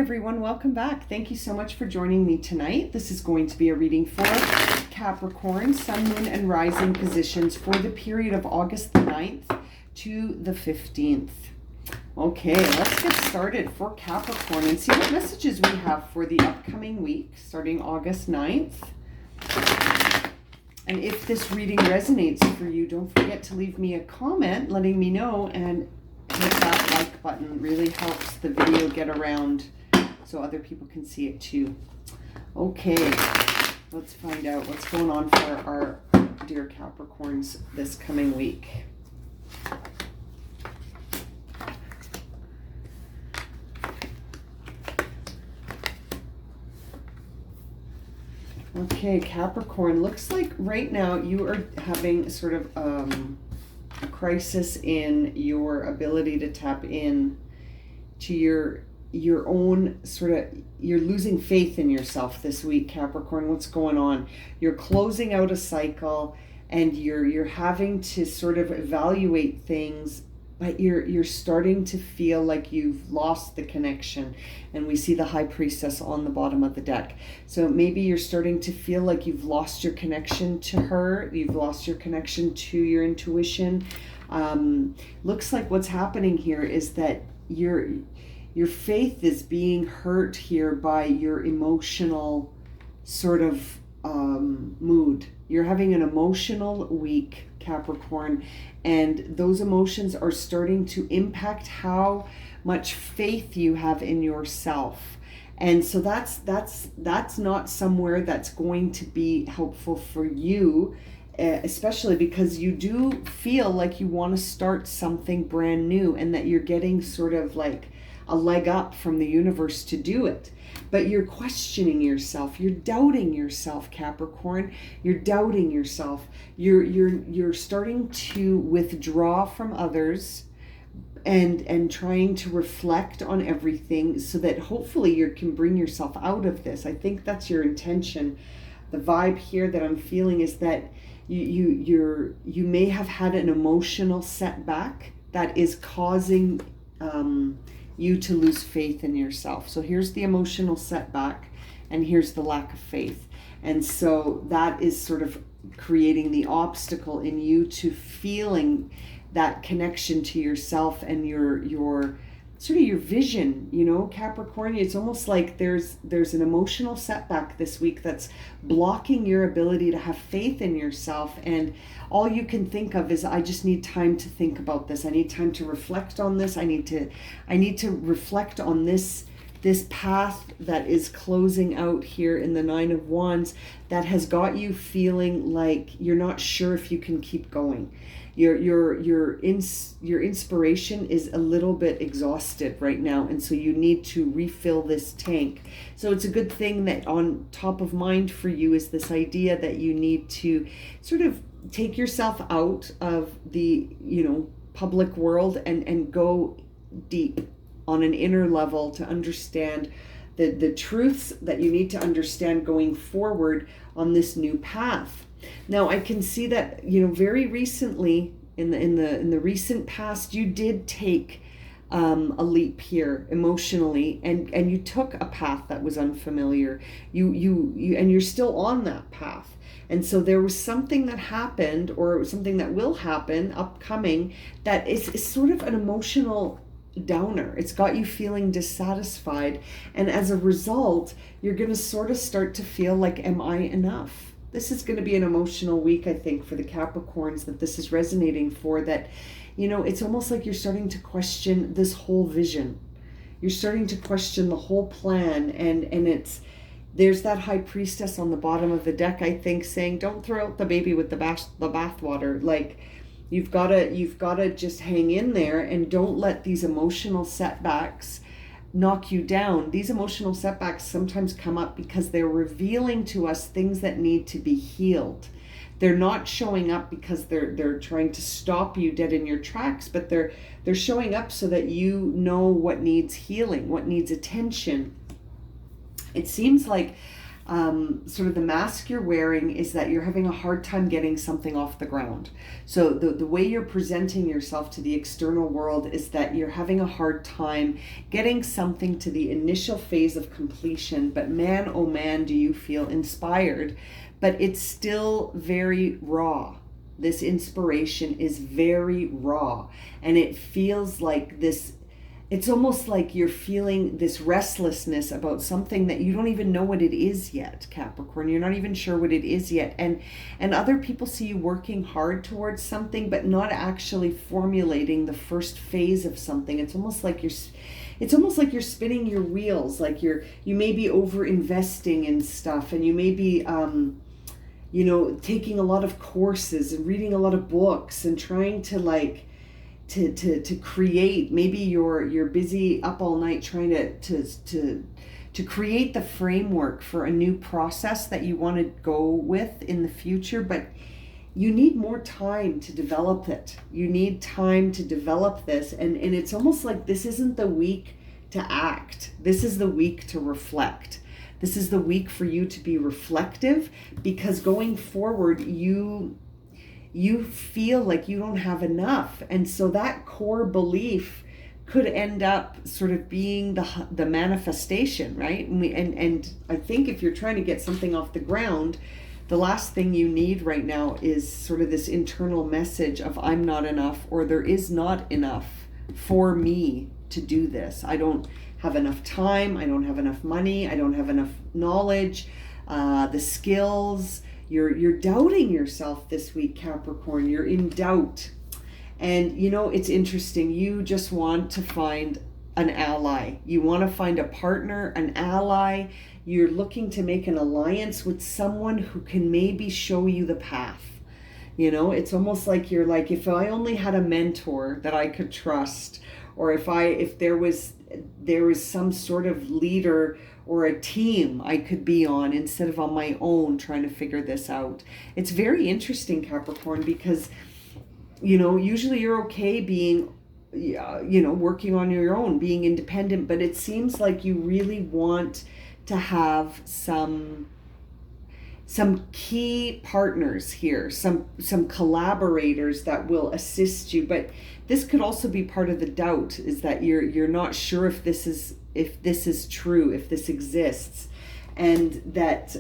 everyone. Welcome back. Thank you so much for joining me tonight. This is going to be a reading for Capricorn, Sun, Moon, and Rising positions for the period of August the 9th to the 15th. Okay, let's get started for Capricorn and see what messages we have for the upcoming week, starting August 9th. And if this reading resonates for you, don't forget to leave me a comment letting me know, and hit that like button. It really helps the video get around so other people can see it too. Okay, let's find out what's going on for our dear Capricorns this coming week. Okay, Capricorn, looks like right now you are having sort of a crisis in your ability to tap in to your own sort of, you're losing faith in yourself this week, Capricorn. What's going on? You're closing out a cycle and you're having to sort of evaluate things, but you're starting to feel like you've lost the connection. And we see the High Priestess on the bottom of the deck. So maybe you're starting to feel like you've lost your connection to her. You've lost your connection to your intuition. Looks like what's happening here is that your faith is being hurt here by your emotional sort of mood. You're having an emotional week, Capricorn, and those emotions are starting to impact how much faith you have in yourself. And so that's not somewhere that's going to be helpful for you, especially because you do feel like you want to start something brand new and that you're getting sort of like a leg up from the universe to do it. But you're questioning yourself. You're doubting yourself, Capricorn. You're doubting yourself. You're starting to withdraw from others and trying to reflect on everything so that hopefully you can bring yourself out of this. I think that's your intention. The vibe here that I'm feeling is that you may have had an emotional setback that is causing you to lose faith in yourself. So here's the emotional setback and here's the lack of faith. And so that is sort of creating the obstacle in you to feeling that connection to yourself and your sort of your vision, you know, Capricorn. It's almost like there's an emotional setback this week that's blocking your ability to have faith in yourself, and all you can think of is, I just need time to think about this. I need time to reflect on this. I need to reflect on this path that is closing out here in the Nine of Wands that has got you feeling like you're not sure if you can keep going. Your inspiration is a little bit exhausted right now, and so you need to refill this tank. So it's a good thing that on top of mind for you is this idea that you need to sort of take yourself out of the, you know, public world and go deep on an inner level to understand the truths that you need to understand going forward on this new path. Now, I can see that, you know, very recently in the recent past, you did take a leap here emotionally, and you took a path that was unfamiliar. You and you're still on that path. And so there was something that happened, or something that will happen upcoming, that is sort of an emotional downer. It's got you feeling dissatisfied, and as a result, you're going to sort of start to feel like, am I enough? This is going to be an emotional week, I think, for the Capricorns that this is resonating for, that, you know, it's almost like you're starting to question this whole vision. You're starting to question the whole plan, and there's that High Priestess on the bottom of the deck, I think, saying, don't throw out the baby with the bathwater. Like, you've got to just hang in there and don't let these emotional setbacks knock you down. These emotional setbacks sometimes come up because they're revealing to us things that need to be healed. They're not showing up because they're trying to stop you dead in your tracks, but they're showing up so that you know what needs healing, what needs attention. It seems like sort of the mask you're wearing is that you're having a hard time getting something off the ground. So the way you're presenting yourself to the external world is that you're having a hard time getting something to the initial phase of completion. But man, oh man, do you feel inspired. But it's still very raw. This inspiration is very raw. And it feels like this. It's almost like you're feeling this restlessness about something that you don't even know what it is yet, Capricorn. You're not even sure what it is yet. And other people see you working hard towards something, but not actually formulating the first phase of something. It's almost like you're spinning your wheels, like you may be over investing in stuff, and you may be taking a lot of courses and reading a lot of books and trying to to create. Maybe you're busy up all night trying to create the framework for a new process that you want to go with in the future, but you need more time to develop it. You need time to develop this, and it's almost like this isn't the week to act. This is the week to reflect. This is the week for you to be reflective, because going forward you feel like you don't have enough. And so that core belief could end up sort of being the manifestation, right? And I think if you're trying to get something off the ground, the last thing you need right now is sort of this internal message of I'm not enough, or there is not enough for me to do this. I don't have enough time, I don't have enough money, I don't have enough knowledge, the skills. You're doubting yourself this week, Capricorn. You're in doubt. And it's interesting. You just want to find an ally. You want to find a partner, an ally. You're looking to make an alliance with someone who can maybe show you the path. It's almost like you're like, if I only had a mentor that I could trust, or if there was some sort of leader or a team I could be on instead of on my own trying to figure this out. It's very interesting, Capricorn, because usually you're okay being working on your own, being independent, but it seems like you really want to have some key partners here, some collaborators that will assist you. But this could also be part of the doubt, is that you're not sure if this is true, if this exists, and that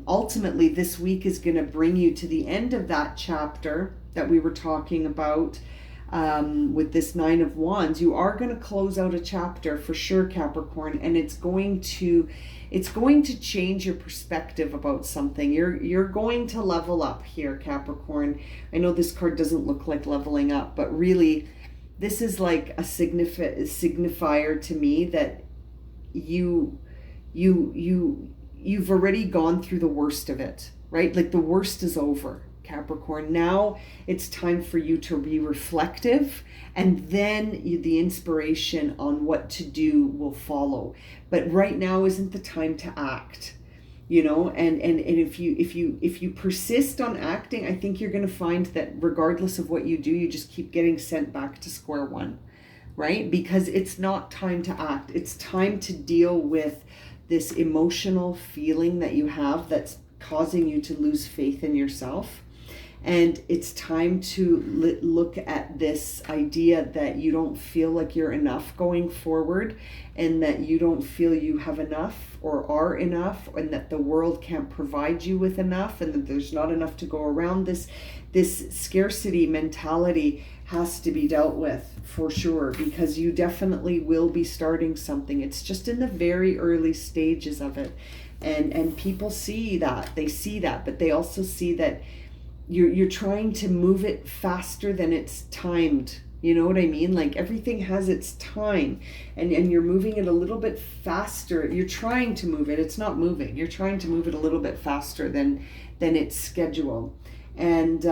ultimately this week is going to bring you to the end of that chapter that we were talking about with this Nine of Wands. You are going to close out a chapter for sure, Capricorn, and it's going to change your perspective about something. You're going to level up here, Capricorn. I know this card doesn't look like leveling up, but really this is like a signifier to me that you've already gone through the worst of it, right? Like the worst is over, Capricorn. Now it's time for you to be reflective, and then the inspiration on what to do will follow. But right now isn't the time to act, and if you persist on acting, I think you're going to find that regardless of what you do, you just keep getting sent back to square one, right? Because it's not time to act. It's time to deal with this emotional feeling that you have that's causing you to lose faith in yourself. And it's time to look at this idea that you don't feel like you're enough going forward, and that you don't feel you have enough or are enough, and that the world can't provide you with enough, and that there's not enough to go around. This scarcity mentality has to be dealt with for sure, because you definitely will be starting something. It's just in the very early stages of it. And people see that. They see that, but they also see that you're trying to move it faster than it's timed. You know what I mean? Like everything has its time, and you're moving it a little bit faster. You're trying to move it. It's not moving. You're trying to move it a little bit faster than it's scheduled. And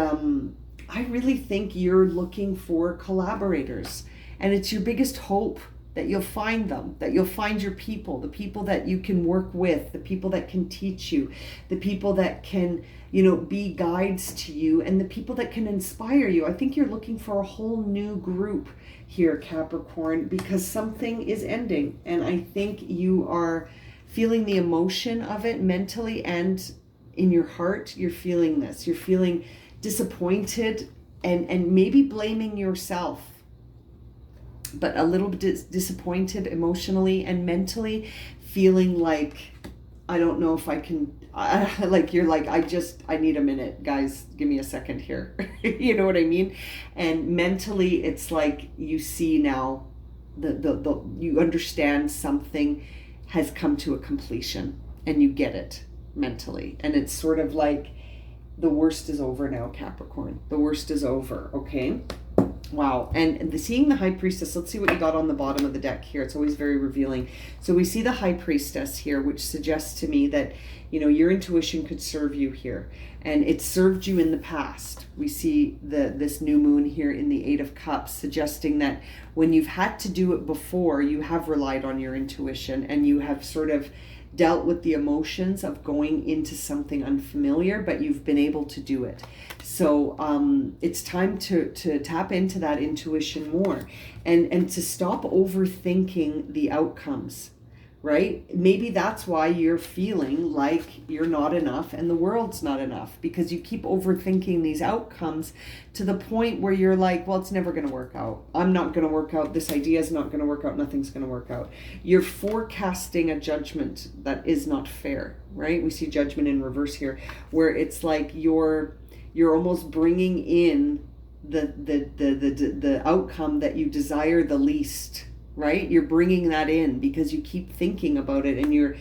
I really think you're looking for collaborators, and it's your biggest hope that you'll find them, that you'll find your people, the people that you can work with, the people that can teach you, the people that can, be guides to you, and the people that can inspire you. I think you're looking for a whole new group here, Capricorn, because something is ending, and I think you are feeling the emotion of it mentally and in your heart. You're feeling this. You're feeling disappointed and maybe blaming yourself, but a little bit disappointed emotionally and mentally, feeling like, I don't know if I can, like you're like, I need a minute, guys, give me a second here. You know what I mean? And mentally, it's like you see now, you understand something has come to a completion and you get it mentally. And it's sort of like, the worst is over now, Capricorn. The worst is over, okay? Wow. And seeing the High Priestess, let's see what you got on the bottom of the deck here. It's always very revealing. So we see the High Priestess here, which suggests to me that, you know, your intuition could serve you here. And it served you in the past. We see this new moon here in the Eight of Cups, suggesting that when you've had to do it before, you have relied on your intuition and you have sort of dealt with the emotions of going into something unfamiliar, but you've been able to do it. So it's time to tap into that intuition more and to stop overthinking the outcomes, right? Maybe that's why you're feeling like you're not enough and the world's not enough, because you keep overthinking these outcomes to the point where you're like, well, it's never going to work out. I'm not going to work out. This idea is not going to work out. Nothing's going to work out. You're forecasting a judgment that is not fair, right? We see judgment in reverse here, where it's like you're almost bringing in the outcome that you desire the least, right? You're bringing that in because you keep thinking about it and you're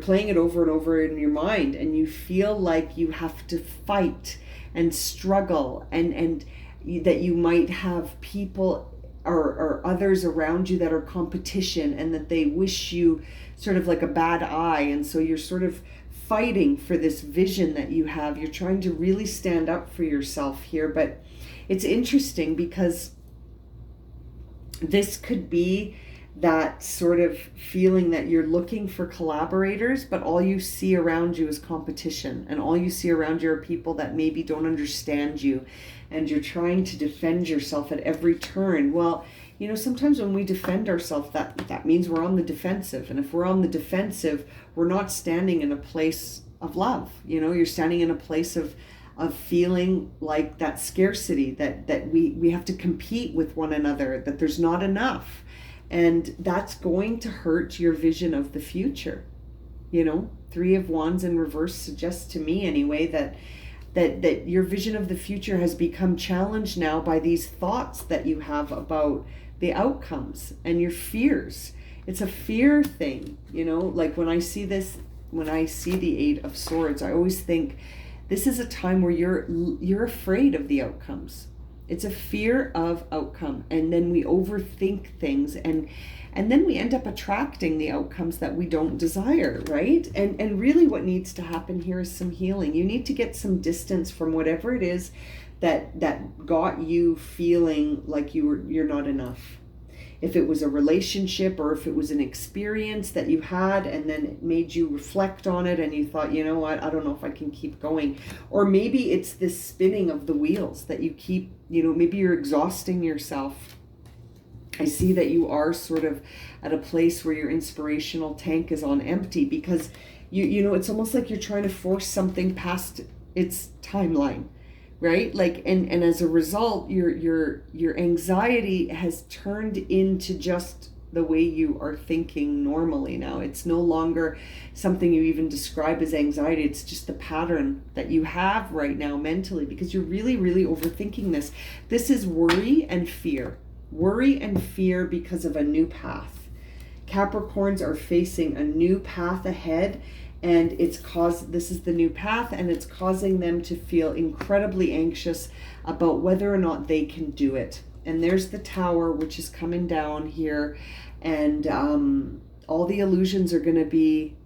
playing it over and over in your mind, and you feel like you have to fight and struggle and that you might have people or others around you that are competition and that they wish you sort of like a bad eye. And so you're sort of fighting for this vision that you have. You're trying to really stand up for yourself here. But it's interesting because this could be that sort of feeling that you're looking for collaborators, but all you see around you is competition, and all you see around you are people that maybe don't understand you, and you're trying to defend yourself at every turn. Well, you know, sometimes when we defend ourselves, that means we're on the defensive, and if we're on the defensive, we're not standing in a place of love. You know, you're standing in a place of feeling like that scarcity, that we have to compete with one another, that there's not enough. And that's going to hurt your vision of the future. You know, Three of Wands in reverse suggests to me anyway that your vision of the future has become challenged now by these thoughts that you have about the outcomes and your fears. It's a fear thing, you know, like when I see the Eight of Swords, I always think this is a time where you're afraid of the outcomes. It's a fear of outcome, and then we overthink things, and then we end up attracting the outcomes that we don't desire, right? And really what needs to happen here is some healing. You need to get some distance from whatever it is that got you feeling like you're not enough. If it was a relationship or if it was an experience that you had and then it made you reflect on it and you thought, you know what, I don't know if I can keep going. Or maybe it's this spinning of the wheels that you keep, you know, maybe you're exhausting yourself. I see that you are sort of at a place where your inspirational tank is on empty because you know, it's almost like you're trying to force something past its timeline. Right? Like, and as a result, your anxiety has turned into just the way you are thinking normally now. It's no longer something you even describe as anxiety. It's just the pattern that you have right now mentally because you're really, really overthinking this. This is worry and fear. Worry and fear because of a new path. Capricorns are facing a new path ahead, and this is the new path, and it's causing them to feel incredibly anxious about whether or not they can do it. And there's the Tower, which is coming down here, and all the illusions are going to be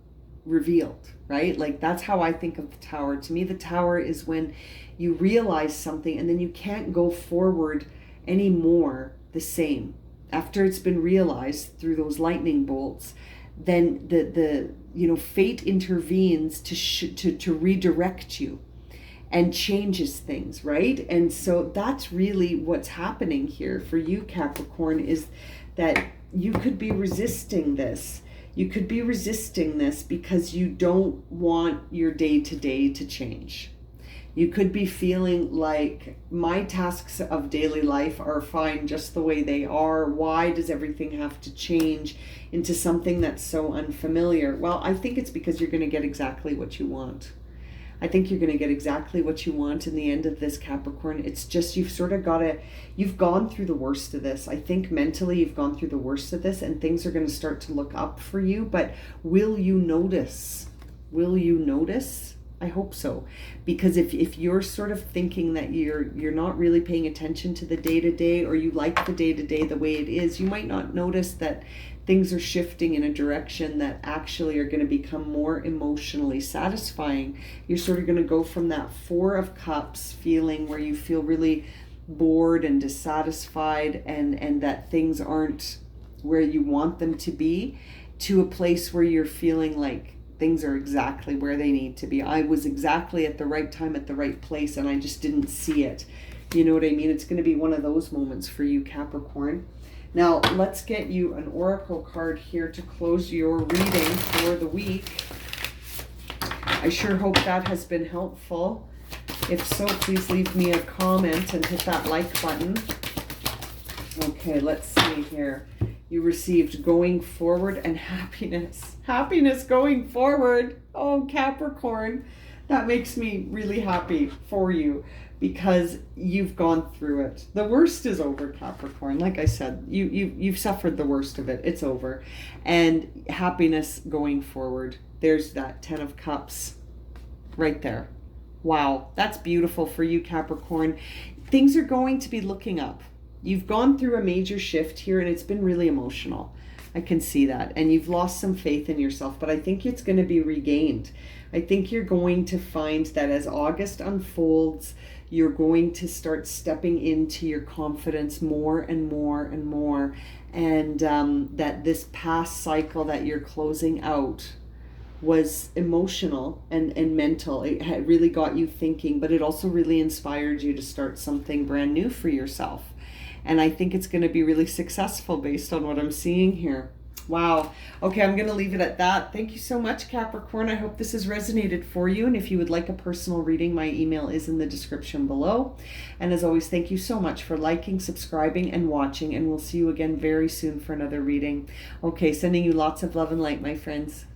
revealed, right? Like, that's how I think of the Tower. To me, the Tower is when you realize something and then you can't go forward anymore the same. After it's been realized through those lightning bolts, then the fate intervenes to redirect you and changes things, right? And so that's really what's happening here for you, Capricorn, is that you could be resisting this. You could be resisting this because you don't want your day-to-day to change. You could be feeling like, my tasks of daily life are fine just the way they are. Why does everything have to change into something that's so unfamiliar? Well, I think it's because you're going to get exactly what you want. I think you're going to get exactly what you want in the end of this, Capricorn. It's just, you've sort of got to, you've gone through the worst of this. I think mentally you've gone through the worst of this, and things are going to start to look up for you. But will you notice? Will you notice? I hope so. Because if you're sort of thinking that you're not really paying attention to the day-to-day, or you like the day-to-day the way it is, you might not notice that things are shifting in a direction that actually are going to become more emotionally satisfying. You're sort of going to go from that Four of Cups feeling where you feel really bored and dissatisfied, and that things aren't where you want them to be, to a place where you're feeling like things are exactly where they need to be. I was exactly at the right time at the right place, and I just didn't see it. You know what I mean? It's going to be one of those moments for you, Capricorn. Now, let's get you an oracle card here to close your reading for the week. I sure hope that has been helpful. If so, please leave me a comment and hit that like button. Okay, let's see here. You received going forward and happiness. Happiness going forward. Oh, Capricorn. That makes me really happy for you, because you've gone through it. The worst is over, Capricorn. Like I said, you've suffered the worst of it. It's over. And happiness going forward. There's that 10 of Cups right there. Wow, that's beautiful for you, Capricorn. Things are going to be looking up. You've gone through a major shift here, and it's been really emotional. I can see that. And you've lost some faith in yourself, but I think it's going to be regained. I think you're going to find that as August unfolds, you're going to start stepping into your confidence more and more and more. And that this past cycle that you're closing out was emotional and mental. It had really got you thinking, but it also really inspired you to start something brand new for yourself. And I think it's going to be really successful based on what I'm seeing here. Wow. Okay, I'm going to leave it at that. Thank you so much, Capricorn. I hope this has resonated for you. And if you would like a personal reading, my email is in the description below. And as always, thank you so much for liking, subscribing, and watching. And we'll see you again very soon for another reading. Okay, sending you lots of love and light, my friends.